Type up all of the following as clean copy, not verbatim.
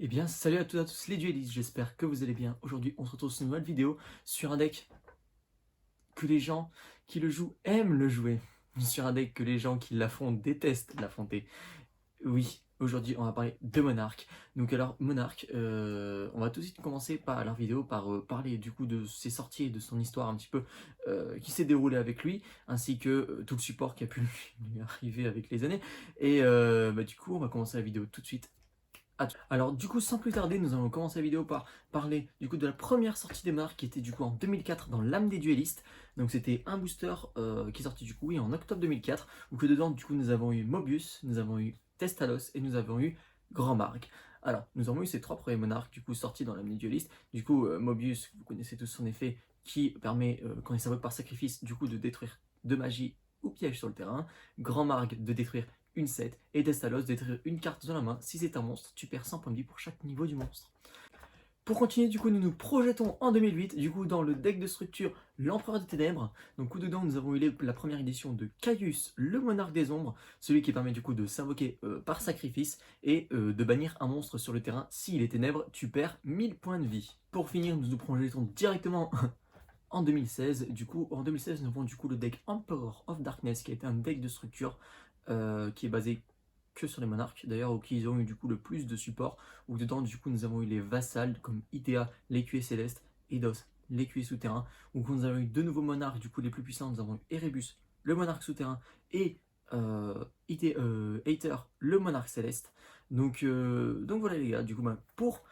Eh bien, salut à toutes et à tous les duellistes, j'espère que vous allez bien. Aujourd'hui, on se retrouve sur une nouvelle vidéo sur un deck que les gens qui le jouent aiment le jouer. Sur un deck que les gens qui l'affrontent détestent l'affronter. Oui, aujourd'hui, on va parler de Monarch. Donc alors, Monarch, on va tout de suite commencer par la vidéo par parler du coup de ses sorties et de son histoire un petit peu qui s'est déroulée avec lui, ainsi que tout le support qui a pu lui arriver avec les années. Et du coup, on va commencer la vidéo tout de suite. Alors du coup sans plus tarder nous allons commencer la vidéo par parler du coup de la première sortie des Monarques qui était du coup en 2004 dans l'âme des duellistes. Donc c'était un booster qui est sorti du coup oui, en octobre 2004 où que dedans du coup nous avons eu Mobius, nous avons eu Testalos et nous avons eu Grand Marg. Alors nous avons eu ces trois premiers monarques du coup sortis dans l'âme des duellistes. Du coup Mobius, vous connaissez tous son effet qui permet quand il s'invoque par sacrifice du coup de détruire de magie ou piège sur le terrain. Grand Marg de détruire une set, et Testalos détruire une carte dans la main. Si c'est un monstre, tu perds 100 points de vie pour chaque niveau du monstre. Pour continuer, du coup, nous nous projetons en 2008, du coup, dans le deck de structure l'Empereur des Ténèbres. Donc, coup dedans, nous avons eu la première édition de Caius, le Monarque des Ombres, celui qui permet du coup de s'invoquer par sacrifice et de bannir un monstre sur le terrain. S'il est ténèbres, tu perds 1000 points de vie. Pour finir, nous nous projetons directement en 2016. Du coup, en 2016, nous avons du coup le deck Emperor of Darkness, qui a été un deck de structure qui est basé que sur les monarques, d'ailleurs, où ils ont eu du coup le plus de support, où dedans, du coup, nous avons eu les vassals, comme Idea, l'écuyer céleste, Eidos, l'écuyer souterrain, où nous avons eu deux nouveaux monarques, du coup, les plus puissants, nous avons eu Erebus, le monarque souterrain, et Aether, le monarque céleste. Donc voilà les gars, du coup, pour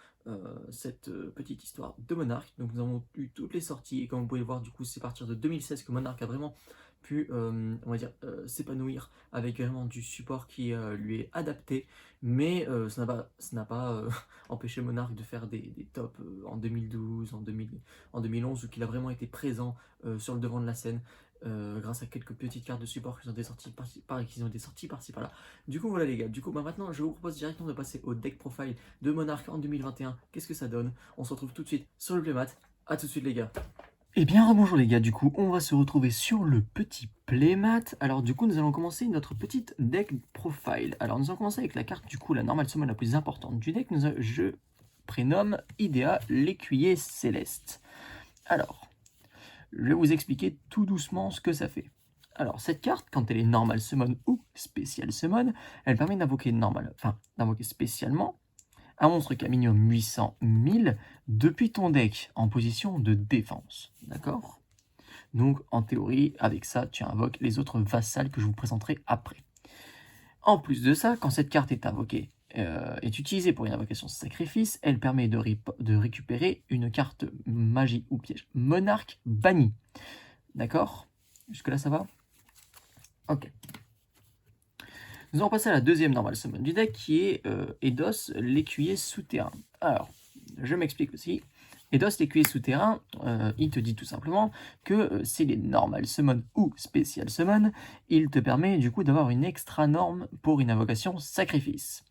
cette petite histoire de Monarch. Donc nous avons eu toutes les sorties et comme vous pouvez le voir, du coup c'est à partir de 2016 que Monarch a vraiment pu, on va dire, s'épanouir avec vraiment du support qui lui est adapté, mais ça n'a pas empêché Monarch de faire des tops en 2012, en 2011, où il a vraiment été présent sur le devant de la scène. Grâce à quelques petites cartes de support qui ont été sorties par-ci par-là. Du coup voilà les gars, du coup maintenant je vous propose directement de passer au deck profile de Monarch en 2021. Qu'est-ce que ça donne? On se retrouve tout de suite sur le playmat. A tout de suite les gars. Eh bien rebonjour les gars, du coup on va se retrouver sur le petit playmat. Alors du coup nous allons commencer notre petite deck profile. Alors nous allons commencer avec la carte du coup la normale summon la plus importante du deck. Je prénomme Idea l'écuyer céleste. Alors je vais vous expliquer tout doucement ce que ça fait. Alors cette carte, quand elle est normal summon ou spécial summon, elle permet d'invoquer d'invoquer spécialement un monstre qui a minimum 800 1000 depuis ton deck en position de défense. D'accord? Donc en théorie, avec ça, tu invoques les autres vassals que je vous présenterai après. En plus de ça, quand cette carte est invoquée, est utilisée pour une invocation sacrifice, elle permet de récupérer une carte magie ou piège monarque bannie. D'accord? Jusque-là, ça va? Ok. Nous allons passer à la deuxième normale summon du deck qui est Eidos, l'écuyer souterrain. Alors, je m'explique aussi. Eidos, l'écuyer souterrain, il te dit tout simplement que s'il est normal summon ou spécial summon, il te permet du coup d'avoir une extra norme pour une invocation sacrifice.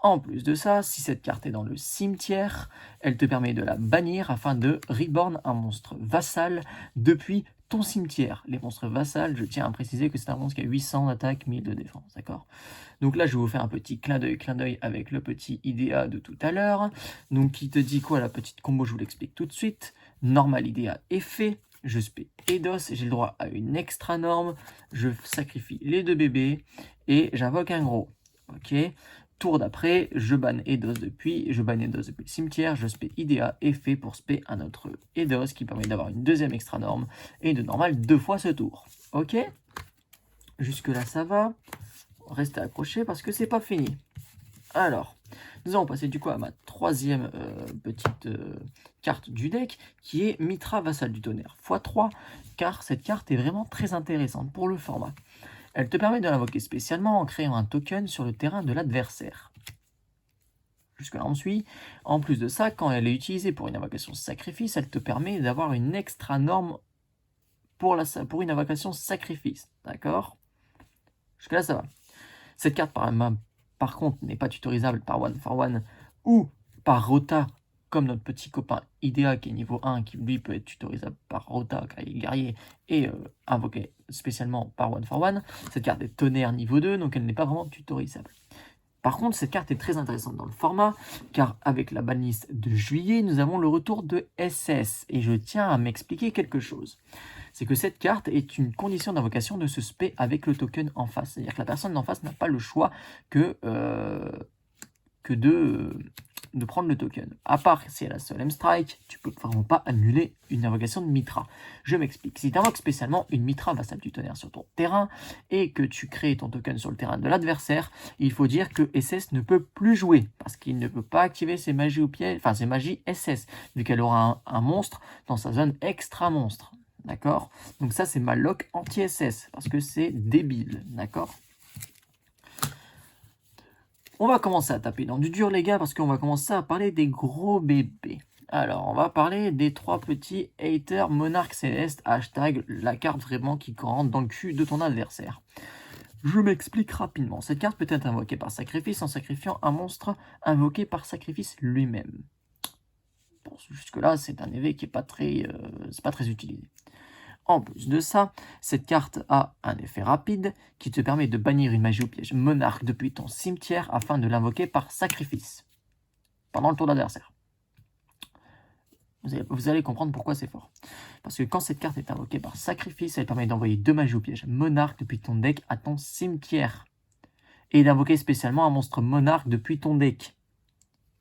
En plus de ça, si cette carte est dans le cimetière, elle te permet de la bannir afin de reborn un monstre vassal depuis ton cimetière. Les monstres vassals, je tiens à préciser que c'est un monstre qui a 800 d'attaque, 1000 de défense, d'accord? Donc là, je vais vous faire un petit clin d'œil avec le petit Idea de tout à l'heure. Donc qui te dit quoi, la petite combo, je vous l'explique tout de suite. Normal Idea est fait, je spé Eidos, j'ai le droit à une extra norme, je sacrifie les deux bébés et j'invoque un gros, ok? Tour d'après, je banne Eidos depuis le cimetière, je spé Idea et fait pour spé un autre Eidos qui permet d'avoir une deuxième extra norme et de normal 2 fois ce tour. Ok? Jusque là ça va. Restez accrochés parce que c'est pas fini. Alors, nous allons passer du coup à ma troisième petite carte du deck qui est Mitra Vassal du Tonnerre x3 car cette carte est vraiment très intéressante pour le format. Elle te permet de l'invoquer spécialement en créant un token sur le terrain de l'adversaire. Jusque-là, on suit. En plus de ça, quand elle est utilisée pour une invocation sacrifice, elle te permet d'avoir une extra norme pour une invocation sacrifice. D'accord? Jusque-là, ça va. Cette carte, par contre, n'est pas tutorisable par One for One ou par Rota, comme notre petit copain Idea qui est niveau 1, qui lui peut être tutorisable par Rota, car il est guerrier, et invoqué spécialement par One for One. Cette carte est tonnerre niveau 2, donc elle n'est pas vraiment tutorisable. Par contre, cette carte est très intéressante dans le format, car avec la banlist de juillet, nous avons le retour de SS. Et je tiens à m'expliquer quelque chose. C'est que cette carte est une condition d'invocation de ce spé avec le token en face. C'est-à-dire que la personne d'en face n'a pas le choix que de prendre le token. À part si elle a Solemn Strike, tu peux vraiment pas annuler une invocation de Mitra. Je m'explique. Si tu invoques spécialement une Mitra vassal du tonnerre sur ton terrain et que tu crées ton token sur le terrain de l'adversaire, il faut dire que SS ne peut plus jouer parce qu'il ne peut pas activer ses magies au piège, enfin ses magies SS, vu qu'elle aura un monstre dans sa zone extra monstre. D'accord? Donc ça c'est ma lock anti-SS parce que c'est débile. D'accord? On va commencer à taper dans du dur, les gars, parce qu'on va commencer à parler des gros bébés. Alors, on va parler des 3 petits haters Monarque Céleste, hashtag la carte vraiment qui rentre dans le cul de ton adversaire. Je m'explique rapidement. Cette carte peut être invoquée par sacrifice en sacrifiant un monstre invoqué par sacrifice lui-même. Bon, jusque-là, c'est un EV qui n'est pas très utilisé. En plus de ça, cette carte a un effet rapide qui te permet de bannir une magie au piège monarque depuis ton cimetière afin de l'invoquer par sacrifice pendant le tour d'adversaire. Vous allez comprendre pourquoi c'est fort. Parce que quand cette carte est invoquée par sacrifice, elle permet d'envoyer 2 magies au piège monarque depuis ton deck à ton cimetière. Et d'invoquer spécialement un monstre monarque depuis ton deck.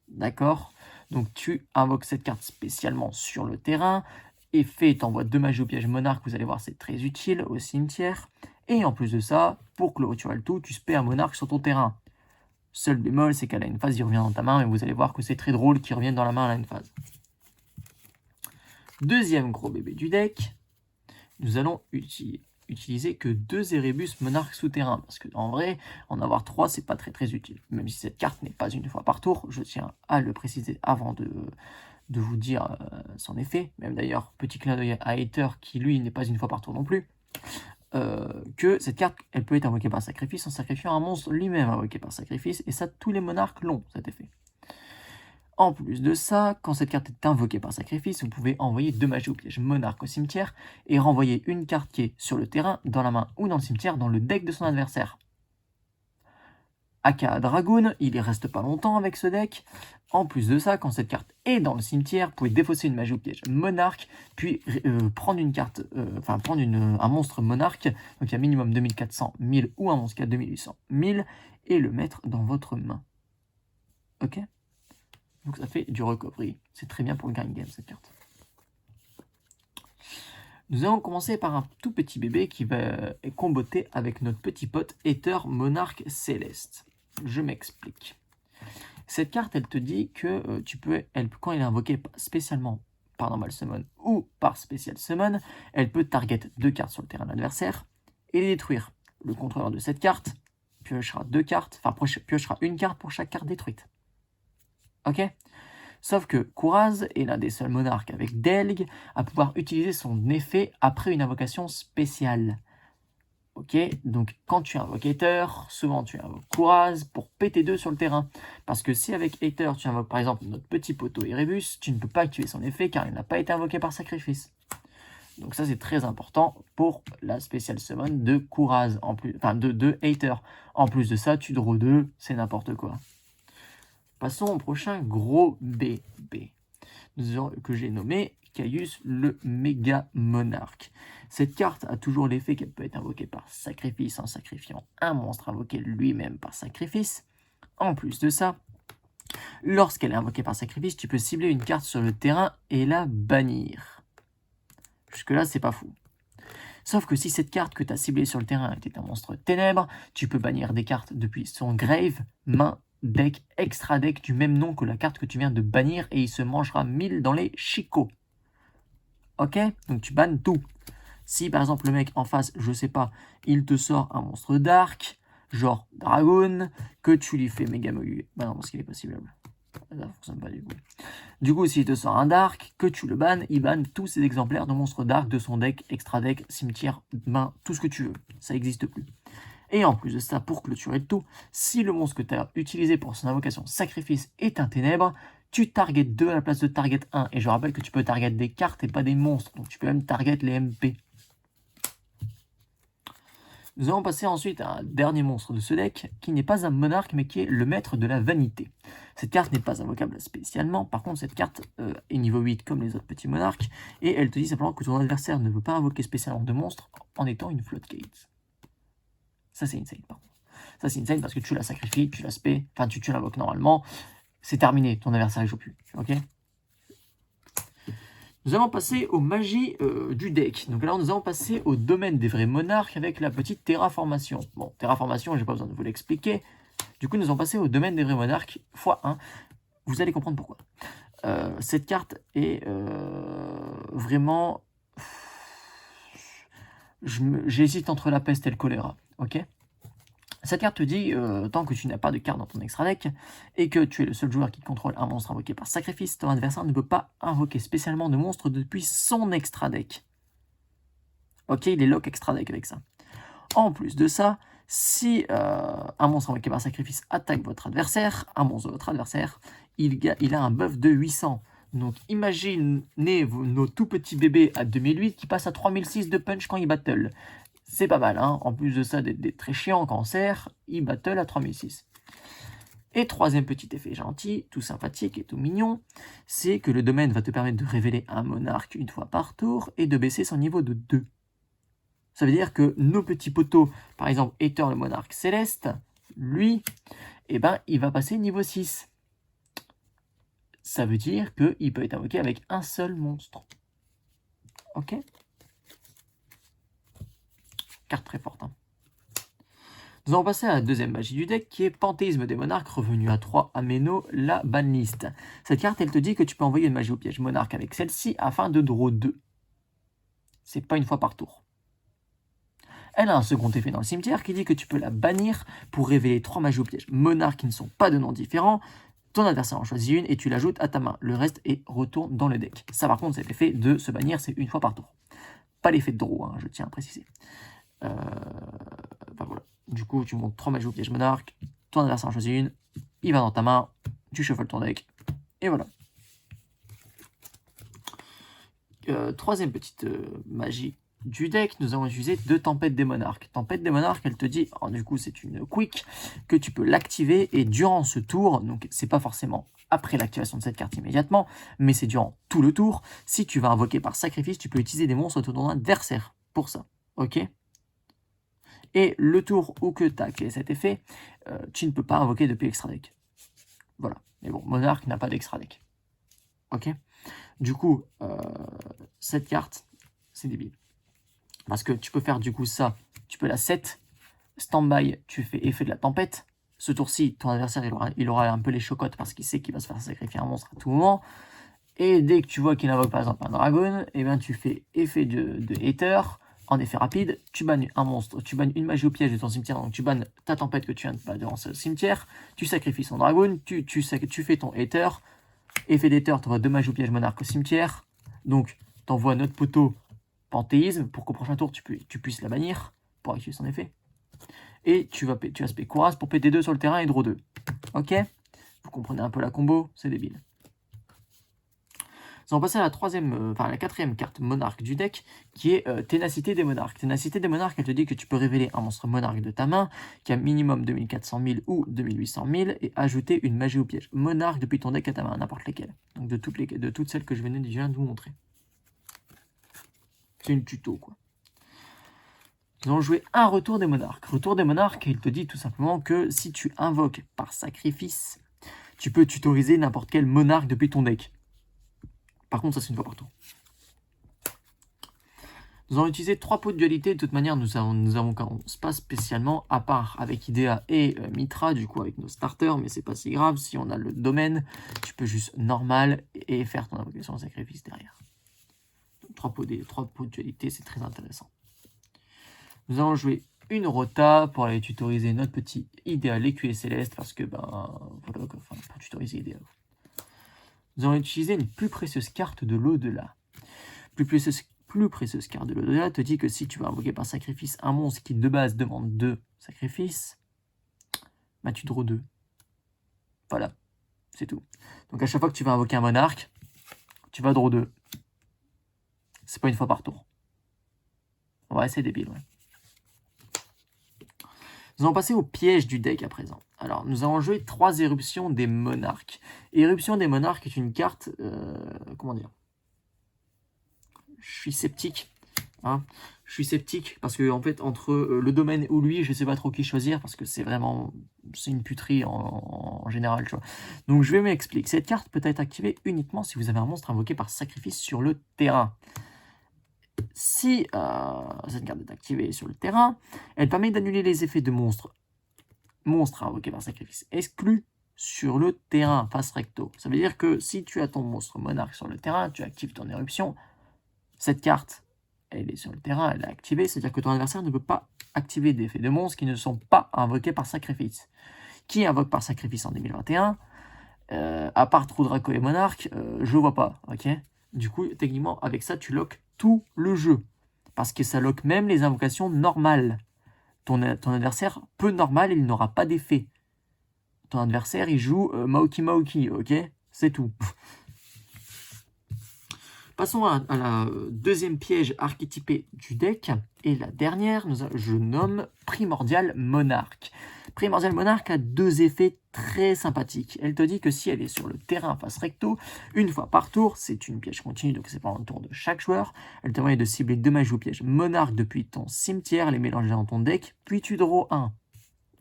D'accord? Donc tu invoques cette carte spécialement sur le terrain. Effet, t'envoies 2 magies au piège monarque, vous allez voir, c'est très utile au cimetière. Et en plus de ça, pour clôturer le tout, tu spé un monarque sur ton terrain. Seul bémol, c'est qu'elle a une phase, il revient dans ta main, mais vous allez voir que c'est très drôle qu'il revienne dans la main à une phase. Deuxième gros bébé du deck, nous allons utiliser que 2 Erebus monarques souterrains, parce que en vrai, en avoir 3, c'est pas très utile. Même si cette carte n'est pas une fois par tour, je tiens à le préciser avant de vous dire son effet, même d'ailleurs, petit clin d'œil à Hater, qui lui n'est pas une fois par tour non plus, que cette carte, elle peut être invoquée par sacrifice en sacrifiant un monstre lui-même invoqué par sacrifice, et ça, tous les monarques l'ont, cet effet. En plus de ça, quand cette carte est invoquée par sacrifice, vous pouvez envoyer 2 magies au piège monarque au cimetière, et renvoyer une carte qui est sur le terrain, dans la main ou dans le cimetière, dans le deck de son adversaire. Aka Dragoon, il y reste pas longtemps avec ce deck. En plus de ça, quand cette carte est dans le cimetière, vous pouvez défausser une magie au piège monarque, puis prendre une carte, prendre un monstre monarque, donc il y a minimum 2400, 1000 ou un monstre qui a 2800, 1000, et le mettre dans votre main. Ok? Donc ça fait du recovery. C'est très bien pour le grind game cette carte. Nous allons commencer par un tout petit bébé qui va comboter avec notre petit pote Aether Monarque Céleste. Je m'explique. Cette carte, elle te dit que quand elle est invoquée spécialement par Normal Summon ou par Special Summon, elle peut target 2 cartes sur le terrain de l'adversaire et les détruire. Le contrôleur de cette carte piochera 2 cartes, enfin piochera une carte pour chaque carte détruite. Ok? Sauf que Kouraz est l'un des seuls monarques avec Delg à pouvoir utiliser son effet après une invocation spéciale. Ok, donc quand tu invoques Aether, souvent tu invoques Kouraz pour PT2 sur le terrain. Parce que si avec Aether tu invoques par exemple notre petit poteau Erebus, tu ne peux pas activer son effet car il n'a pas été invoqué par sacrifice. Donc ça c'est très important pour la spéciale summon de Kouraz, en plus, enfin de Aether. En plus de ça, tu draw 2, c'est n'importe quoi. Passons au prochain gros bébé que j'ai nommé Caius le méga monarque. Cette carte a toujours l'effet qu'elle peut être invoquée par sacrifice en sacrifiant un monstre invoqué lui-même par sacrifice. En plus de ça, lorsqu'elle est invoquée par sacrifice, tu peux cibler une carte sur le terrain et la bannir. Jusque là, c'est pas fou. Sauf que si cette carte que tu as ciblée sur le terrain était un monstre ténèbres, tu peux bannir des cartes depuis son grave, main, deck, extra deck du même nom que la carte que tu viens de bannir et il se mangera 1000 dans les chicots. Ok? Donc tu bannes tout. Si par exemple le mec en face, je sais pas, il te sort un monstre dark, genre Dragon, que tu lui fais méga mogu. Bah non, parce qu'il est pas ciblable. Ça fonctionne pas du coup. Du coup, s'il te sort un dark, que tu le bannes, il banne tous ces exemplaires de monstres dark de son deck, extra deck, cimetière, main, tout ce que tu veux. Ça n'existe plus. Et en plus de ça, pour clôturer le tout, si le monstre que tu as utilisé pour son invocation sacrifice est un ténèbre, tu target 2 à la place de target 1. Et je rappelle que tu peux target des cartes et pas des monstres. Donc tu peux même target les MP. Nous allons passer ensuite à un dernier monstre de ce deck, qui n'est pas un monarque, mais qui est le maître de la vanité. Cette carte n'est pas invocable spécialement, par contre cette carte est niveau 8 comme les autres petits monarques, et elle te dit simplement que ton adversaire ne veut pas invoquer spécialement de monstre en étant une floodgate. Ça c'est insane par contre. Ça c'est insane parce que tu la sacrifies, tu la spé, enfin tu l'invoques normalement, c'est terminé, ton adversaire ne joue plus, ok? Nous allons passer aux magies du deck. Donc alors nous allons passer au domaine des vrais monarques avec la petite terraformation. Bon, terraformation, j'ai pas besoin de vous l'expliquer. Du coup, nous allons passer au domaine des vrais monarques x1. Vous allez comprendre pourquoi. Cette carte est vraiment... J'hésite entre la peste et le choléra, ok? Cette carte te dit, tant que tu n'as pas de carte dans ton extra deck, et que tu es le seul joueur qui contrôle un monstre invoqué par sacrifice, ton adversaire ne peut pas invoquer spécialement de monstre depuis son extra deck. Ok, il est lock extra deck avec ça. En plus de ça, si un monstre invoqué par sacrifice attaque votre adversaire, un monstre de votre adversaire, il a un buff de 800. Donc imaginez nos tout petits bébés à 2008 qui passent à 3006 de punch quand ils battle. C'est pas mal, hein. En plus de ça, d'être très chiant quand on sert, il battle à 3006. Et troisième petit effet gentil, tout sympathique et tout mignon, c'est que le domaine va te permettre de révéler un monarque une fois par tour et de baisser son niveau de 2. Ça veut dire que nos petits poteaux, par exemple Aether le monarque céleste, lui, eh ben, il va passer niveau 6. Ça veut dire qu'il peut être invoqué avec un seul monstre. Ok? Carte très forte. Hein. Nous allons passer à la deuxième magie du deck qui est Panthéisme des monarques revenu à 3 Améno, la banlist. Cette carte elle te dit que tu peux envoyer une magie au piège monarque avec celle-ci afin de draw 2. C'est pas une fois par tour. Elle a un second effet dans le cimetière qui dit que tu peux la bannir pour révéler 3 magies au piège monarques qui ne sont pas de noms différents. Ton adversaire en choisit une et tu l'ajoutes à ta main. Le reste est retourne dans le deck. Ça par contre cet effet de se bannir c'est une fois par tour. Pas l'effet de draw, hein, je tiens à préciser. Enfin, voilà. Du coup, tu montes 3 magies au piège monarque, ton adversaire en choisit une, il va dans ta main, tu shuffles ton deck, et voilà. Troisième petite magie du deck, nous allons utiliser 2 tempêtes des monarques. Tempête des monarques, elle te dit, alors, du coup c'est une quick, que tu peux l'activer, et durant ce tour, donc c'est pas forcément après l'activation de cette carte immédiatement, mais c'est durant tout le tour, si tu vas invoquer par sacrifice, tu peux utiliser des monstres de ton adversaire pour ça, ok? Et le tour où que tu as activé cet effet, tu ne peux pas invoquer depuis l'extra deck. Voilà. Mais bon, Monarque n'a pas d'extra deck. Ok? Du coup, cette carte, c'est débile. Parce que tu peux faire du coup ça, tu peux la set, stand-by, tu fais effet de la tempête. Ce tour-ci, ton adversaire, il aura un peu les chocottes parce qu'il sait qu'il va se faire sacrifier un monstre à tout moment. Et dès que tu vois qu'il invoque par exemple un dragon, et bien tu fais effet de Aether. En effet rapide, tu bannes un monstre, tu bannes une magie au piège de ton cimetière, donc tu bannes ta tempête que tu viens de battre dans ce cimetière, tu sacrifies son dragon, tu fais ton Aether, effet d'Aether, tu envoies 2 magies au piège monarque au cimetière, donc tu envoies notre poteau Panthéisme pour qu'au prochain tour tu puisses la bannir pour activer son effet. Et tu vas spé Kouras pour péter 2 sur le terrain et draw 2. Ok? Vous comprenez un peu la combo, c'est débile. Nous allons passer à la quatrième carte monarque du deck, qui est Ténacité des monarques. Ténacité des monarques, elle te dit que tu peux révéler un monstre monarque de ta main, qui a minimum 2400 000 ou 2800 000, et ajouter une magie au piège monarque depuis ton deck à ta main, n'importe lesquelles. Donc de toutes celles que je viens de vous montrer. C'est une tuto, quoi. Nous allons jouer un retour des monarques. Retour des monarques, il te dit tout simplement que si tu invoques par sacrifice, tu peux tutoriser n'importe quel monarque depuis ton deck. Par contre, ça c'est une fois par tour. Nous allons utiliser 3 pots de dualité. De toute manière, nous avons pas spécialement, à part avec Idea et Mitra, du coup avec nos starters, mais c'est pas si grave. Si on a le domaine, tu peux juste normal et faire ton invocation en sacrifice derrière. 3 pots de dualité, c'est très intéressant. Nous allons jouer une rota pour aller tutoriser notre petit Idea l'écuyer céleste, parce que, voilà, pour tutoriser Idea. Nous allons utiliser une plus précieuse carte de l'au-delà. Plus précieuse carte de l'au-delà te dit que si tu vas invoquer par sacrifice un monstre qui de base demande 2 sacrifices, bah tu draw 2. Voilà, c'est tout. Donc à chaque fois que tu vas invoquer un monarque, tu vas draw 2. C'est pas une fois par tour. Ouais, c'est débile, ouais. Nous allons passer au piège du deck à présent. Alors, nous allons jouer 3 éruptions des monarques. Éruption des monarques est une carte... comment dire? Je suis sceptique. Hein, je suis sceptique parce que en fait entre le domaine ou lui, je sais pas trop qui choisir parce que c'est vraiment une puterie en général, tu vois. Donc je vais m'expliquer. Cette carte peut être activée uniquement si vous avez un monstre invoqué par sacrifice sur le terrain. Si cette carte est activée sur le terrain, elle permet d'annuler les effets de monstres invoqués par sacrifice exclus sur le terrain face recto. Ça veut dire que si tu as ton monstre monarque sur le terrain, tu actives ton éruption, cette carte elle est sur le terrain, elle est activée, c'est-à-dire que ton adversaire ne peut pas activer des effets de monstres qui ne sont pas invoqués par sacrifice. Qui invoque par sacrifice en 2021 à part Trou Draco et Monarque, je vois pas, ok. Du coup, techniquement, avec ça, tu lock tout le jeu. Parce que ça lock même les invocations normales. Ton adversaire peut normal, il n'aura pas d'effet. Ton adversaire, il joue Maoki Maoki, ok. C'est tout. Passons à la deuxième piège archétypé du deck. Et la dernière, je nomme Primordial Monarque. Primordial Monarque a 2 effets très sympathiques. Elle te dit que si elle est sur le terrain face recto, une fois par tour, c'est une piège continue, donc c'est pendant le tour de chaque joueur. Elle te permet de cibler 2 magies ou pièges Monarque depuis ton cimetière, les mélanger dans ton deck, puis tu draw 1.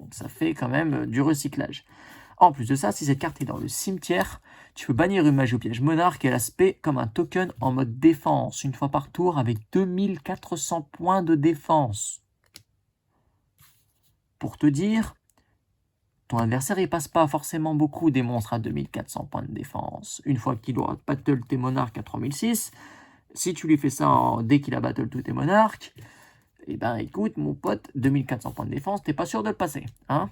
Donc ça fait quand même du recyclage. En plus de ça, si cette carte est dans le cimetière, tu peux bannir une magie au piège monarque et l'aspect comme un token en mode défense, une fois par tour avec 2400 points de défense. Pour te dire, ton adversaire il passe pas forcément beaucoup des monstres à 2400 points de défense. Une fois qu'il aura battle tes monarques à 3006, si tu lui fais ça dès qu'il a battle tous tes monarques, eh ben écoute mon pote, 2400 points de défense, t'es pas sûr de le passer, hein.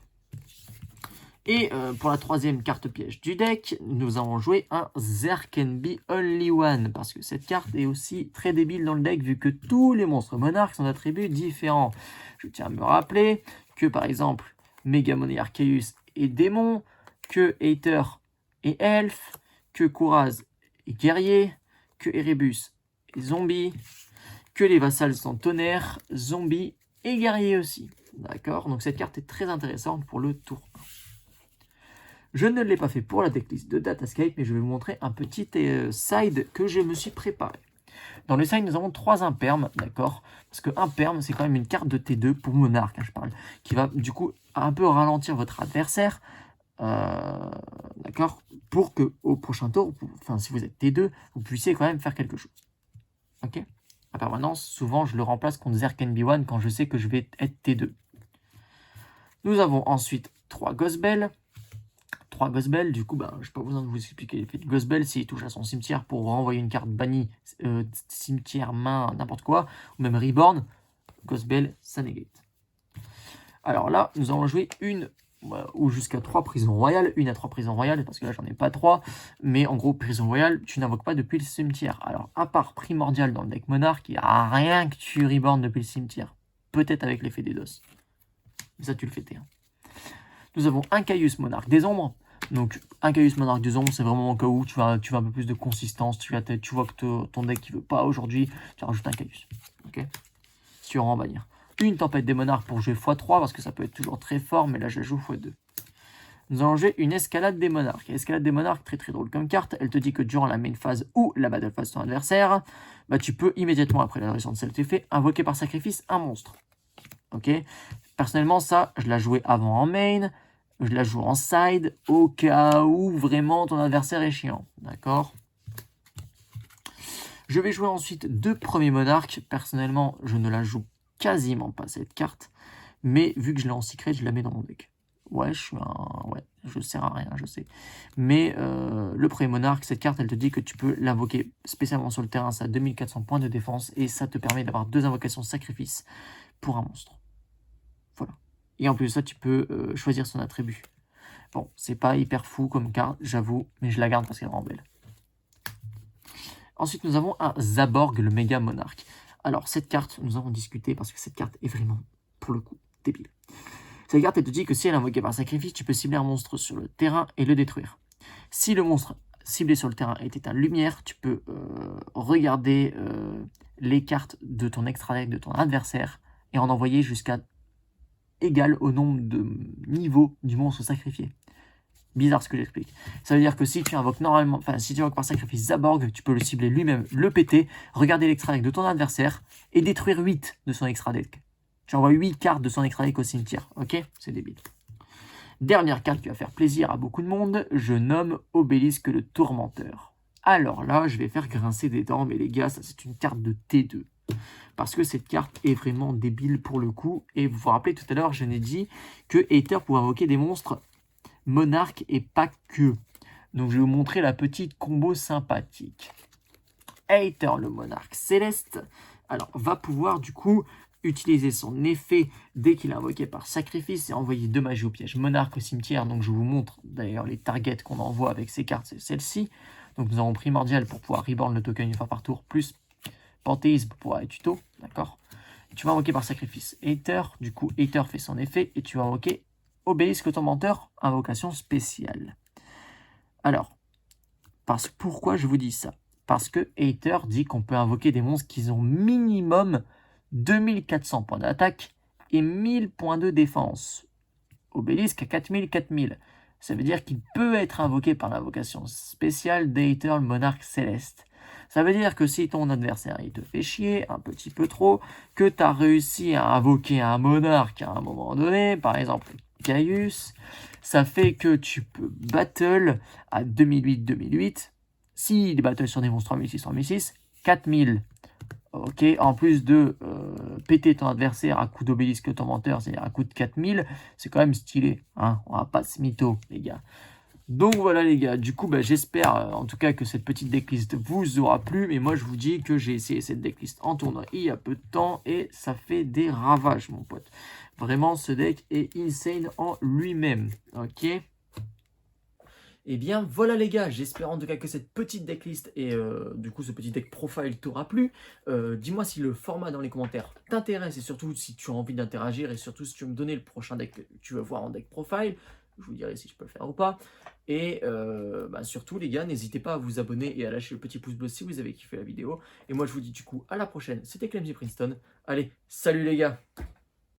Et pour la troisième carte piège du deck, nous allons jouer un There Can Be Only One, parce que cette carte est aussi très débile dans le deck, vu que tous les monstres monarques sont d'attributs différents. Je tiens à me rappeler que, par exemple, Megamon Arceus est démon, que Aether est elfe, que Kouraz est guerrier, que Erebus est zombie, que les vassals sont tonnerre, zombie et guerrier aussi. D'accord? Donc cette carte est très intéressante pour le tour 1. Je ne l'ai pas fait pour la decklist de Datascape, mais je vais vous montrer un petit side que je me suis préparé. Dans le side, nous avons 3 impermes, d'accord. Parce que imperme, c'est quand même une carte de T2 pour monarque, hein, je parle, qui va du coup un peu ralentir votre adversaire, d'accord, pour que au prochain tour, enfin si vous êtes T2, vous puissiez quand même faire quelque chose. Ok. À permanence, souvent je le remplace contre There Can Be One quand je sais que je vais être T2. Nous avons ensuite 3 Gospel. 3 Gospel, du coup, je n'ai pas besoin de vous expliquer l'effet de Gospel. S'il touche à son cimetière pour renvoyer une carte bannie, cimetière, main, n'importe quoi, ou même Reborn, Gospel, ça négate. Alors là, nous allons jouer une ou jusqu'à 3 prisons royales, une à 3 prisons royales, parce que là j'en ai pas 3, mais en gros, prison royale, tu n'invoques pas depuis le cimetière. Alors, à part Primordial dans le deck Monarque, il n'y a rien que tu Reborn depuis le cimetière. Peut-être avec l'effet des DOS. Mais ça, tu le fais T1. Nous avons un Caius Monarque des Ombres. Donc, un Caius Monarque des Ombres, c'est vraiment au cas où tu veux un peu plus de consistance. Tu vois que ton deck ne veut pas aujourd'hui, tu rajoutes un Caius. Ok. Si tu veux en bannir. Une Tempête des Monarques pour jouer x3, parce que ça peut être toujours très fort, mais là je la joue x2. Nous allons jouer une Escalade des Monarques. Escalade des Monarques, très très drôle comme carte. Elle te dit que durant la main phase ou la battle phase de ton adversaire, tu peux immédiatement après la réalisation de cet effet invoquer par sacrifice un monstre. Ok. Personnellement, ça, je la jouais avant en main. Je la joue en side au cas où vraiment ton adversaire est chiant. D'accord. Je vais jouer ensuite 2 premiers monarques. Personnellement, je ne la joue quasiment pas cette carte. Mais vu que je l'ai en secret, je la mets dans mon deck. Ouais, je sers à rien, je sais. Mais le premier monarque, cette carte, elle te dit que tu peux l'invoquer spécialement sur le terrain. Ça a 2400 points de défense. Et ça te permet d'avoir 2 invocations sacrifice pour un monstre. Voilà. Et en plus de ça, tu peux choisir son attribut. Bon, c'est pas hyper fou comme carte, j'avoue, mais je la garde parce qu'elle est vraiment belle. Ensuite, nous avons un Zaborg, le méga monarque. Alors, cette carte, nous avons discuté parce que cette carte est vraiment, pour le coup, débile. Cette carte, elle te dit que si elle est invoquée par sacrifice, tu peux cibler un monstre sur le terrain et le détruire. Si le monstre ciblé sur le terrain est éteint lumière, tu peux regarder les cartes de ton extra deck de ton adversaire et en envoyer jusqu'à égal au nombre de niveaux du monstre sacrifié. Bizarre ce que j'explique. Ça veut dire que si tu invoques normalement, enfin si tu invoques par sacrifice Zaborg, tu peux le cibler lui-même, le péter, regarder l'extra deck de ton adversaire et détruire 8 de son extra deck. Tu envoies 8 cartes de son extra deck au cimetière, ok? C'est débile. Dernière carte qui va faire plaisir à beaucoup de monde, je nomme Obélisque le Tourmenteur. Alors là, je vais faire grincer des dents, mais les gars, ça c'est une carte de T2. Parce que cette carte est vraiment débile pour le coup. Et vous vous rappelez tout à l'heure, je n'ai dit que Aether pouvait invoquer des monstres monarques et pas que. Donc je vais vous montrer la petite combo sympathique. Aether, le monarque céleste, alors va pouvoir du coup utiliser son effet dès qu'il est invoqué par sacrifice et envoyer 2 magies au piège monarque au cimetière. Donc je vous montre d'ailleurs les targets qu'on envoie avec ces cartes, c'est celle-ci. Donc nous avons primordial pour pouvoir reborn le token une fois par tour, plus panthéisme pour pouvoir être tuto, d'accord. Tu vas invoquer par sacrifice Aether, du coup Aether fait son effet et tu vas invoquer Obélisque Tourmenteur, invocation spéciale. Alors, pourquoi je vous dis ça? Parce que Aether dit qu'on peut invoquer des monstres qui ont minimum 2400 points d'attaque et 1000 points de défense. Obélisque à 4000. Ça veut dire qu'il peut être invoqué par l'invocation spéciale d'Aether, le monarque céleste. Ça veut dire que si ton adversaire il te fait chier un petit peu trop, que tu as réussi à invoquer un monarque à un moment donné, par exemple Caius, ça fait que tu peux battle à 2008, s'il battle sur des monstres 3600, 4000. Ok, en plus de péter ton adversaire à coup d'obélisque tourmenteur, c'est-à-dire à coup de 4000, c'est quand même stylé, hein, on va pas se mytho, les gars. Donc voilà les gars, du coup j'espère en tout cas que cette petite decklist vous aura plu, mais moi je vous dis que j'ai essayé cette decklist en tournoi il y a peu de temps et ça fait des ravages mon pote. Vraiment ce deck est insane en lui-même, ok. Et bien voilà les gars, j'espère en tout cas que cette petite decklist et du coup ce petit deck profile t'aura plu. Dis-moi si le format dans les commentaires t'intéresse et surtout si tu as envie d'interagir et surtout si tu veux me donner le prochain deck que tu veux voir en deck profile. Je vous dirai si je peux le faire ou pas. Et surtout les gars, n'hésitez pas à vous abonner et à lâcher le petit pouce bleu si vous avez kiffé la vidéo. Et moi je vous dis du coup à la prochaine, c'était Clemzy Princeton. Allez, salut les gars!